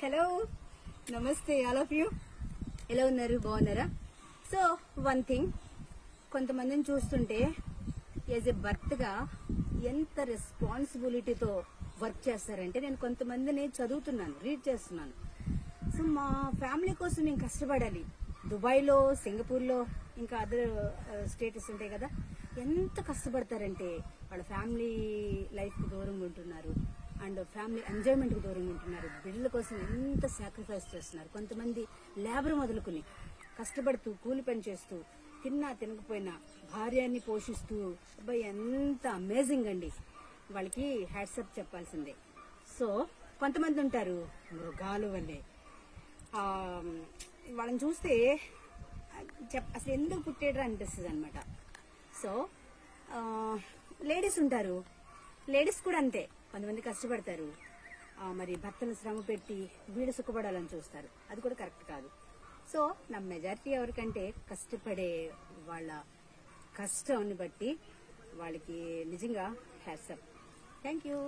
Hello, నమస్తే all of you. ఎలా ఉన్నారు? బాగున్నారా? సో వన్ థింగ్, కొంతమందిని చూస్తుంటే యాజ్ ఎ భర్తగా ఎంత రెస్పాన్సిబిలిటీతో వర్క్ చేస్తారంటే, నేను కొంతమందిని చదువుతున్నాను, రీడ్ చేస్తున్నాను. సో మా ఫ్యామిలీ కోసం మేము కష్టపడాలి. దుబాయ్లో, సింగపూర్లో, ఇంకా అదర్ స్టేటస్ ఉంటాయి కదా, ఎంత కష్టపడతారంటే వాళ్ళ ఫ్యామిలీ లైఫ్కి దూరంగా ఉంటున్నారు అండ్ ఫ్యామిలీ ఎంజాయ్మెంట్కి దూరంగా ఉంటున్నారు. బిడ్డల కోసం ఎంత సాక్రిఫైస్ చేస్తున్నారు. కొంతమంది లేబర్ మొదలుకుని కష్టపడుతూ కూలి పని చేస్తూ తిన్నా తినకపోయినా భార్యాన్ని పోషిస్తూ, అబ్బాయి ఎంత అమేజింగ్ అండి. వాళ్ళకి హ్యాట్సప్ చెప్పాల్సిందే. సో కొంతమంది ఉంటారు మృగాలు వల్లే. వాళ్ళని చూస్తే అసలు ఎందుకు పుట్టేడ్రా అనిపిస్తుంది అనమాట. సో లేడీస్ ఉంటారు, లేడీస్ కూడా అంతే. కొంతమంది కష్టపడతారు, మరి భర్తను శ్రమ పెట్టి వీడు సుఖపడాలని చూస్తారు. అది కూడా కరెక్ట్ కాదు. సో నా మెజారిటీ ఎవరికంటే కష్టపడే వాళ్ళ కష్టాన్ని బట్టి వాళ్ళకి నిజంగా హ్యాట్సప్. Thank you.